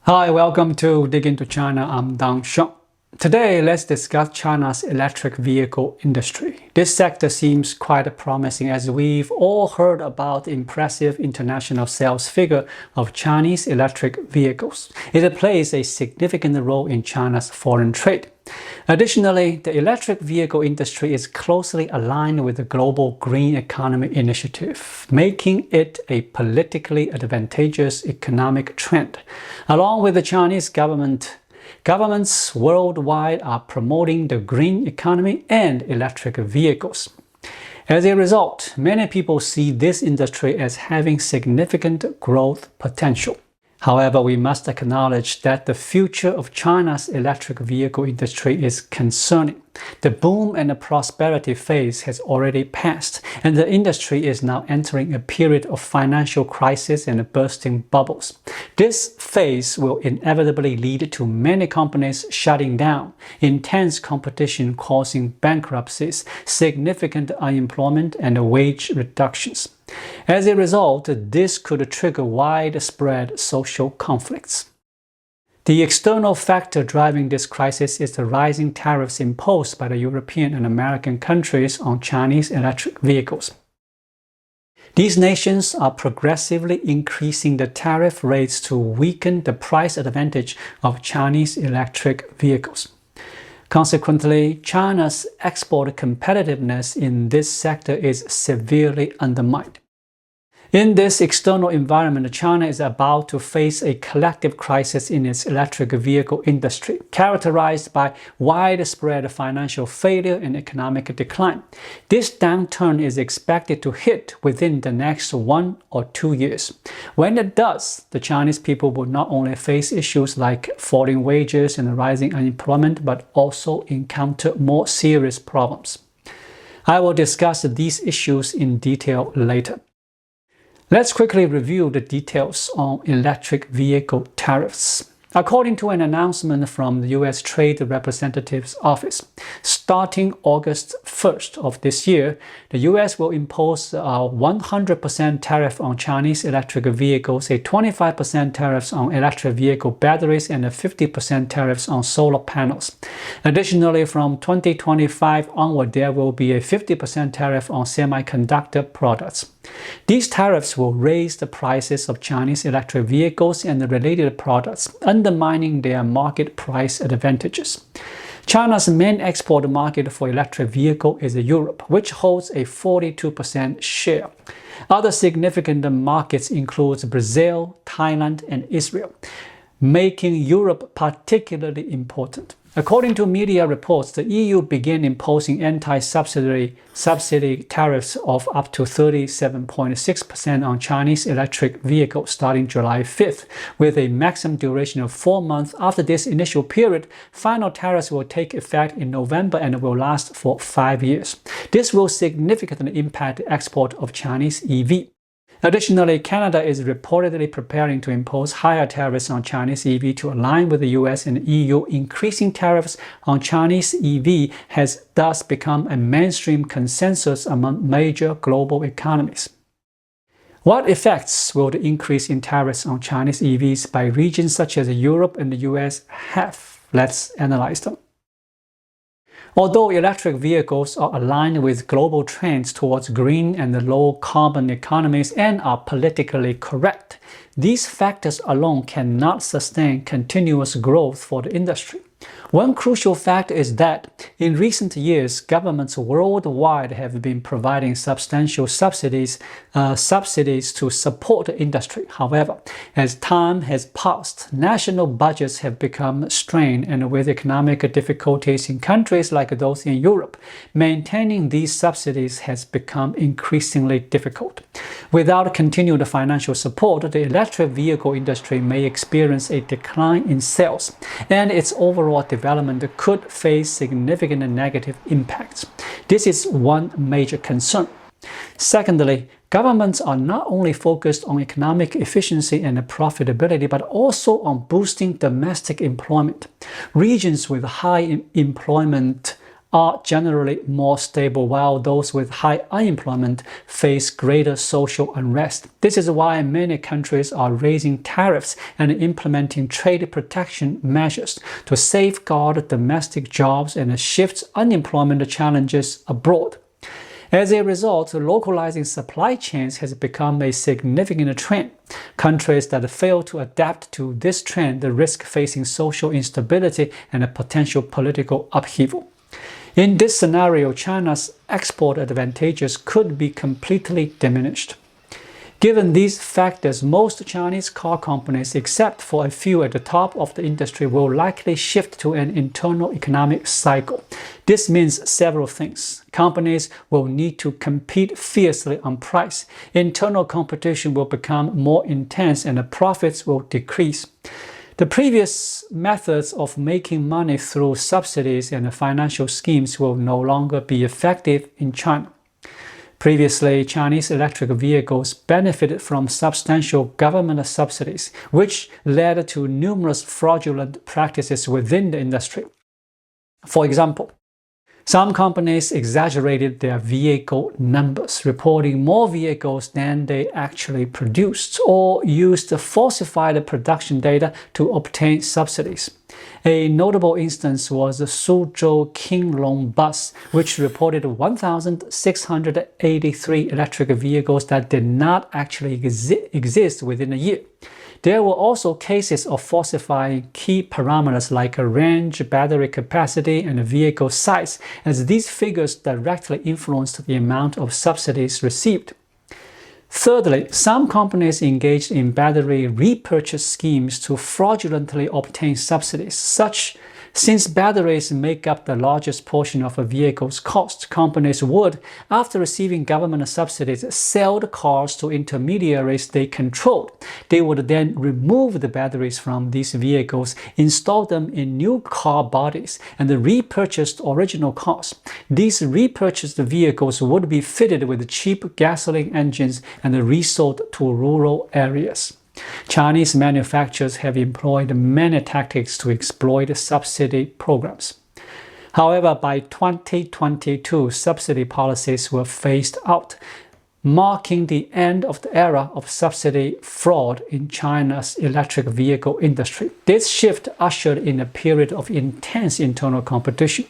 Hi, welcome to Dig Into China. I'm Dang Sheng. Today, let's discuss China's electric vehicle industry. This sector seems quite promising as we've all heard about the impressive international sales figure of Chinese electric vehicles. It plays a significant role in China's foreign trade. Additionally, the electric vehicle industry is closely aligned with the global green economy initiative, making it a politically advantageous economic trend. Along with the Chinese government, governments worldwide are promoting the green economy and electric vehicles. As a result, many people see this industry as having significant growth potential. However, we must acknowledge that the future of China's electric vehicle industry is concerning. The boom and the prosperity phase has already passed, and the industry is now entering a period of financial crisis and bursting bubbles. This phase will inevitably lead to many companies shutting down, intense competition causing bankruptcies, significant unemployment, and wage reductions. As a result, this could trigger widespread social conflicts. The external factor driving this crisis is the rising tariffs imposed by the European and American countries on Chinese electric vehicles. These nations are progressively increasing the tariff rates to weaken the price advantage of Chinese electric vehicles. Consequently, China's export competitiveness in this sector is severely undermined. In this external environment, China is about to face a collective crisis in its electric vehicle industry, characterized by widespread financial failure and economic decline. This downturn is expected to hit within the next 1 or 2 years. When it does, the Chinese people will not only face issues like falling wages and rising unemployment, but also encounter more serious problems. I will discuss these issues in detail later. Let's quickly review the details on electric vehicle tariffs. According to an announcement from the U.S. Trade Representative's Office, starting August 1st of this year, the U.S. will impose a 100% tariff on Chinese electric vehicles, a 25% tariffs on electric vehicle batteries, and a 50% tariffs on solar panels. Additionally, from 2025 onward, there will be a 50% tariff on semiconductor products. These tariffs will raise the prices of Chinese electric vehicles and the related products, undermining their market price advantages. China's main export market for electric vehicles is Europe, which holds a 42% share. Other significant markets include Brazil, Thailand, and Israel, making Europe particularly important. According to media reports, the EU began imposing anti-subsidy tariffs of up to 37.6% on Chinese electric vehicles starting July 5th, with a maximum duration of 4 months. After this initial period, final tariffs will take effect in November and will last for 5 years. This will significantly impact the export of Chinese EV. Additionally, Canada is reportedly preparing to impose higher tariffs on Chinese EV to align with the US and EU. Increasing tariffs on Chinese EV has thus become a mainstream consensus among major global economies. What effects will the increase in tariffs on Chinese EVs by regions such as Europe and the US have? Let's analyze them. Although electric vehicles are aligned with global trends towards green and low-carbon economies and are politically correct, these factors alone cannot sustain continuous growth for the industry. One crucial fact is that in recent years, governments worldwide have been providing substantial subsidies to support the industry. However, as time has passed, national budgets have become strained, and with economic difficulties in countries like those in Europe, maintaining these subsidies has become increasingly difficult. Without continued financial support, the electric vehicle industry may experience a decline in sales, and its overall development could face significant negative impacts. This is one major concern. Secondly, governments are not only focused on economic efficiency and profitability, but also on boosting domestic employment. Regions with high employment are generally more stable, while those with high unemployment face greater social unrest. This is why many countries are raising tariffs and implementing trade protection measures to safeguard domestic jobs and shift unemployment challenges abroad. As a result, localizing supply chains has become a significant trend. Countries that fail to adapt to this trend risk facing social instability and a potential political upheaval. In this scenario, China's export advantages could be completely diminished. Given these factors, most Chinese car companies, except for a few at the top of the industry, will likely shift to an internal economic cycle. This means several things. Companies will need to compete fiercely on price. Internal competition will become more intense and the profits will decrease. The previous methods of making money through subsidies and financial schemes will no longer be effective in China. Previously, Chinese electric vehicles benefited from substantial government subsidies, which led to numerous fraudulent practices within the industry. For example, some companies exaggerated their vehicle numbers, reporting more vehicles than they actually produced, or used falsified production data to obtain subsidies. A notable instance was the Suzhou Qinglong bus, which reported 1,683 electric vehicles that did not actually exist within a year. There were also cases of falsifying key parameters like range, battery capacity, and vehicle size, as these figures directly influenced the amount of subsidies received. Thirdly, some companies engaged in battery repurchase schemes to fraudulently obtain subsidies. Since batteries make up the largest portion of a vehicle's cost, companies would, after receiving government subsidies, sell the cars to intermediaries they controlled. They would then remove the batteries from these vehicles, install them in new car bodies, and repurchase original cars. These repurchased vehicles would be fitted with cheap gasoline engines and resold to rural areas. Chinese manufacturers have employed many tactics to exploit subsidy programs. However, by 2022, subsidy policies were phased out, marking the end of the era of subsidy fraud in China's electric vehicle industry. This shift ushered in a period of intense internal competition.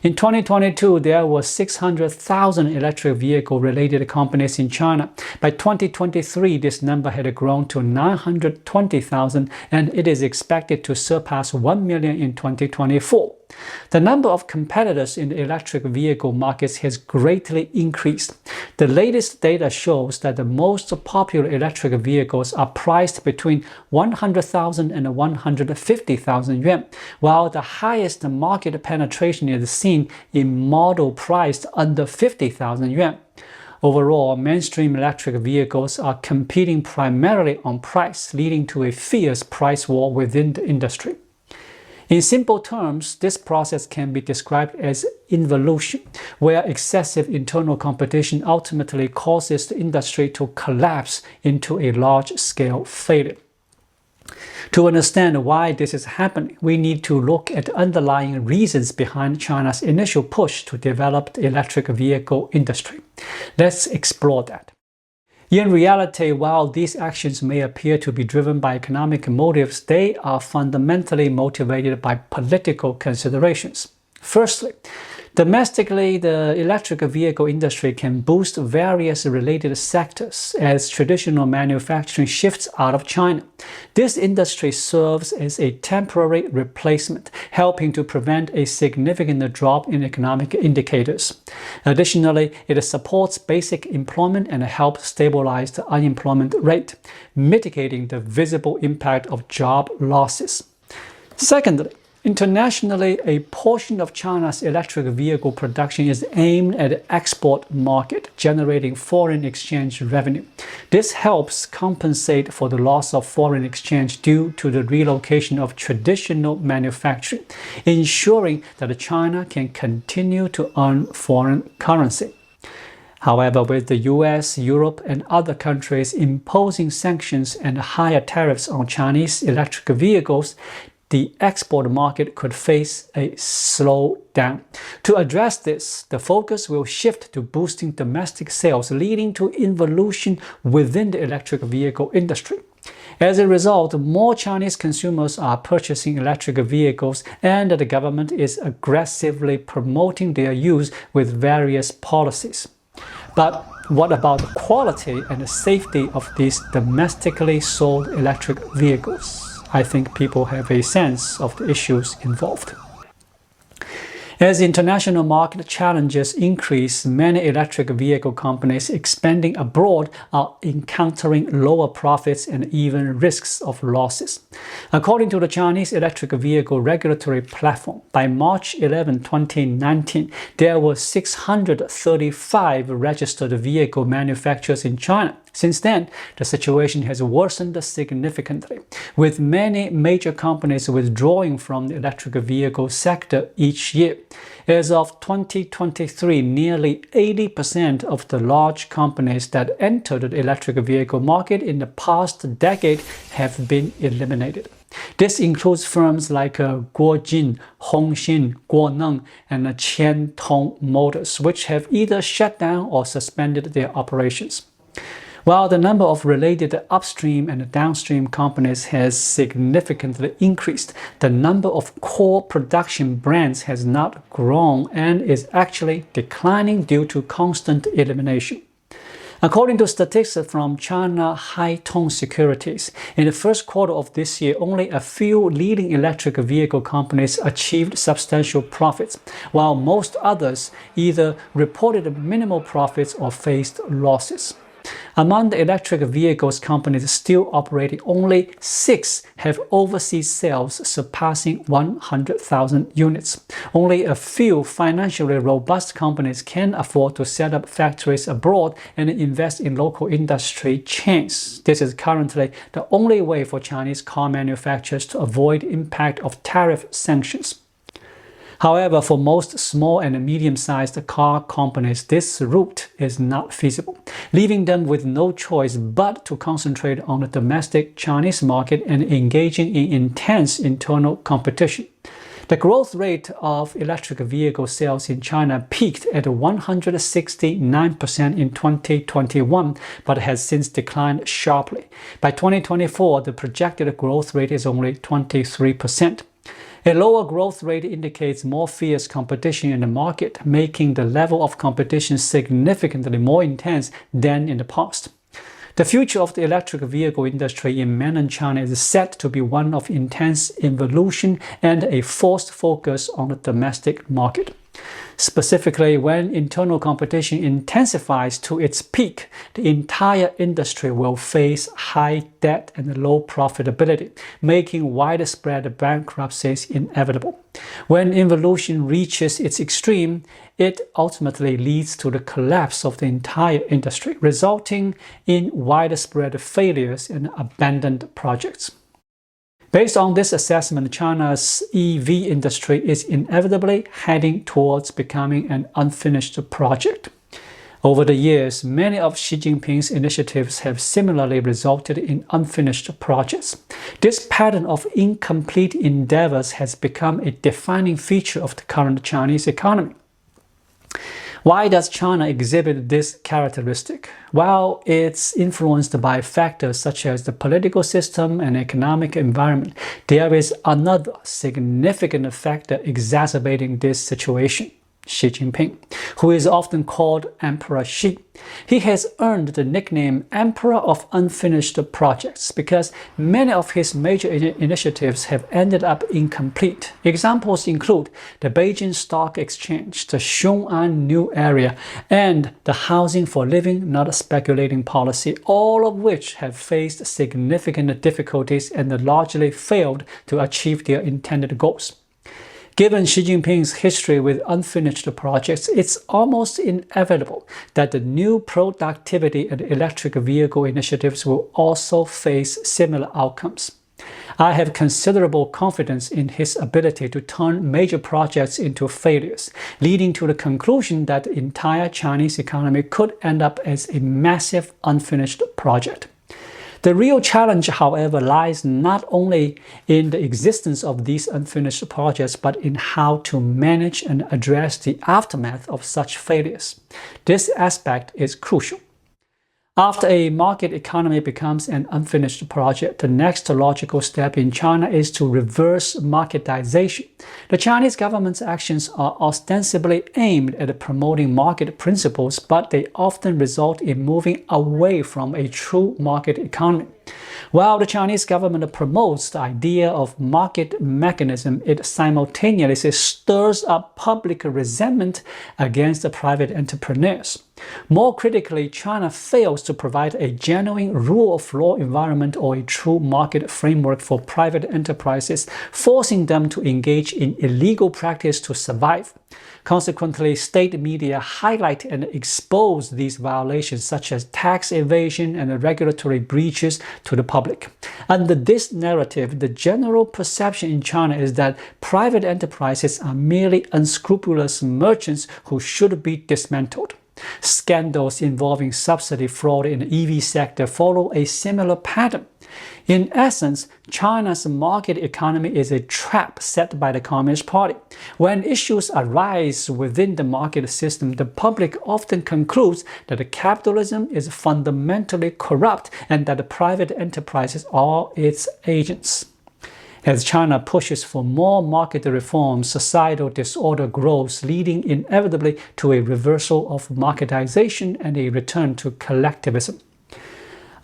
In 2022, there were 600,000 electric vehicle-related companies in China. By 2023, this number had grown to 920,000, and it is expected to surpass 1 million in 2024. The number of competitors in the electric vehicle markets has greatly increased. The latest data shows that the most popular electric vehicles are priced between 100,000 and 150,000 yuan, while the highest market penetration is seen in model priced under 50,000 yuan. Overall, mainstream electric vehicles are competing primarily on price, leading to a fierce price war within the industry. In simple terms, this process can be described as involution, where excessive internal competition ultimately causes the industry to collapse into a large-scale failure. To understand why this is happening, we need to look at the underlying reasons behind China's initial push to develop the electric vehicle industry. Let's explore that. In reality, while these actions may appear to be driven by economic motives, they are fundamentally motivated by political considerations. Firstly, domestically, the electric vehicle industry can boost various related sectors as traditional manufacturing shifts out of China. This industry serves as a temporary replacement, helping to prevent a significant drop in economic indicators. Additionally, it supports basic employment and helps stabilize the unemployment rate, mitigating the visible impact of job losses. Secondly, internationally, a portion of China's electric vehicle production is aimed at the export market, generating foreign exchange revenue. This helps compensate for the loss of foreign exchange due to the relocation of traditional manufacturing, ensuring that China can continue to earn foreign currency. However, with the US, Europe, and other countries imposing sanctions and higher tariffs on Chinese electric vehicles, the export market could face a slowdown. To address this, the focus will shift to boosting domestic sales, leading to involution within the electric vehicle industry. As a result, more Chinese consumers are purchasing electric vehicles, and the government is aggressively promoting their use with various policies. But what about the quality and the safety of these domestically sold electric vehicles? I think people have a sense of the issues involved. As international market challenges increase, many electric vehicle companies expanding abroad are encountering lower profits and even risks of losses. According to the Chinese electric vehicle regulatory platform, by March 11, 2019, there were 635 registered vehicle manufacturers in China. Since then, the situation has worsened significantly, with many major companies withdrawing from the electric vehicle sector each year. As of 2023, nearly 80% of the large companies that entered the electric vehicle market in the past decade have been eliminated. This includes firms like Guojin, Hongxin, Guoneng, and Qiantong Motors, which have either shut down or suspended their operations. While the number of related upstream and downstream companies has significantly increased, the number of core production brands has not grown and is actually declining due to constant elimination. According to statistics from China Haitong Securities, in the first quarter of this year, only a few leading electric vehicle companies achieved substantial profits, while most others either reported minimal profits or faced losses. Among the electric vehicles companies still operating, only 6 have overseas sales surpassing 100,000 units. Only a few financially robust companies can afford to set up factories abroad and invest in local industry chains. This is currently the only way for Chinese car manufacturers to avoid the impact of tariff sanctions. However, for most small and medium-sized car companies, this route is not feasible, leaving them with no choice but to concentrate on the domestic Chinese market and engaging in intense internal competition. The growth rate of electric vehicle sales in China peaked at 169% in 2021, but has since declined sharply. By 2024, the projected growth rate is only 23%. A lower growth rate indicates more fierce competition in the market, making the level of competition significantly more intense than in the past. The future of the electric vehicle industry in mainland China is set to be one of intense involution and a forced focus on the domestic market. Specifically, when internal competition intensifies to its peak, the entire industry will face high debt and low profitability, making widespread bankruptcies inevitable. When involution reaches its extreme, it ultimately leads to the collapse of the entire industry, resulting in widespread failures and abandoned projects. Based on this assessment, China's EV industry is inevitably heading towards becoming an unfinished project. Over the years, many of Xi Jinping's initiatives have similarly resulted in unfinished projects. This pattern of incomplete endeavors has become a defining feature of the current Chinese economy. Why does China exhibit this characteristic? Well, it's influenced by factors such as the political system and economic environment. There is another significant factor exacerbating this situation: Xi Jinping, who is often called Emperor Xi. He has earned the nickname Emperor of Unfinished Projects because many of his major initiatives have ended up incomplete. Examples include the Beijing Stock Exchange, the Xiong'an New Area, and the Housing for Living, Not Speculating policy, all of which have faced significant difficulties and largely failed to achieve their intended goals. Given Xi Jinping's history with unfinished projects, it's almost inevitable that the new productivity and electric vehicle initiatives will also face similar outcomes. I have considerable confidence in his ability to turn major projects into failures, leading to the conclusion that the entire Chinese economy could end up as a massive unfinished project. The real challenge, however, lies not only in the existence of these unfinished projects, but in how to manage and address the aftermath of such failures. This aspect is crucial. After a market economy becomes an unfinished project, the next logical step in China is to reverse marketization. The Chinese government's actions are ostensibly aimed at promoting market principles, but they often result in moving away from a true market economy. While the Chinese government promotes the idea of market mechanism, it simultaneously stirs up public resentment against the private entrepreneurs. More critically, China fails to provide a genuine rule of law environment or a true market framework for private enterprises, forcing them to engage in illegal practice to survive. Consequently, state media highlight and expose these violations, such as tax evasion and regulatory breaches, to the public. Under this narrative, the general perception in China is that private enterprises are merely unscrupulous merchants who should be dismantled. Scandals involving subsidy fraud in the EV sector follow a similar pattern. In essence, China's market economy is a trap set by the Communist Party. When issues arise within the market system, the public often concludes that capitalism is fundamentally corrupt and that the private enterprises are its agents. As China pushes for more market reforms, societal disorder grows, leading inevitably to a reversal of marketization and a return to collectivism.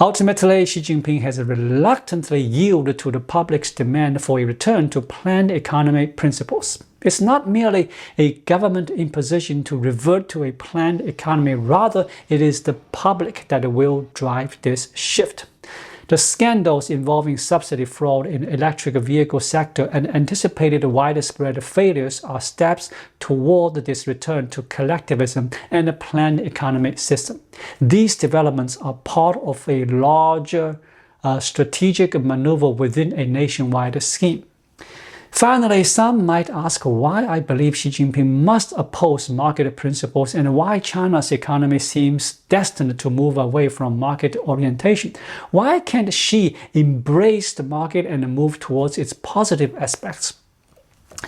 Ultimately, Xi Jinping has reluctantly yielded to the public's demand for a return to planned economy principles. It's not merely a government imposition to revert to a planned economy, rather it is the public that will drive this shift. The scandals involving subsidy fraud in the electric vehicle sector and anticipated widespread failures are steps toward this return to collectivism and a planned economic system. These developments are part of a larger strategic maneuver within a nationwide scheme. Finally, some might ask why I believe Xi Jinping must oppose market principles and why China's economy seems destined to move away from market orientation. Why can't Xi embrace the market and move towards its positive aspects?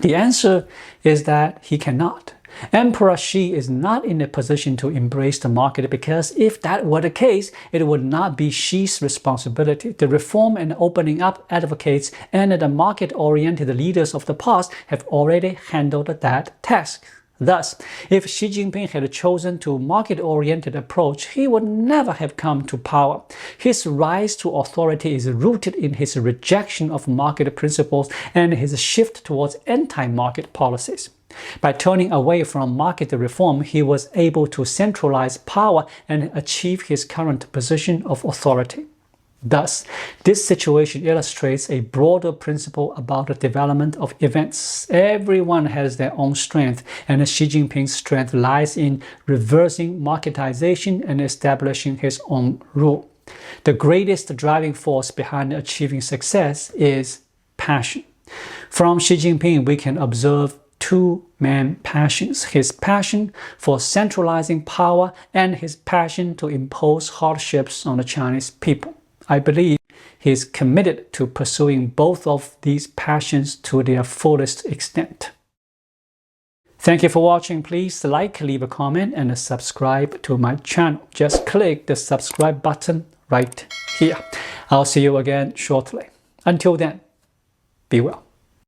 The answer is that he cannot. Emperor Xi is not in a position to embrace the market because if that were the case, it would not be Xi's responsibility. The reform and opening up advocates and the market-oriented leaders of the past have already handled that task. Thus, if Xi Jinping had chosen to market-oriented approach, he would never have come to power. His rise to authority is rooted in his rejection of market principles and his shift towards anti-market policies. By turning away from market reform, he was able to centralize power and achieve his current position of authority. Thus, this situation illustrates a broader principle about the development of events. Everyone has their own strength, and Xi Jinping's strength lies in reversing marketization and establishing his own rule. The greatest driving force behind achieving success is passion. From Xi Jinping, we can observe two main passions: his passion for centralizing power and his passion to impose hardships on the Chinese people. I believe he is committed to pursuing both of these passions to their fullest extent. Thank you for watching. Please like, leave a comment, and subscribe to my channel. Just click the subscribe button right here. I'll see you again shortly. Until then, be well.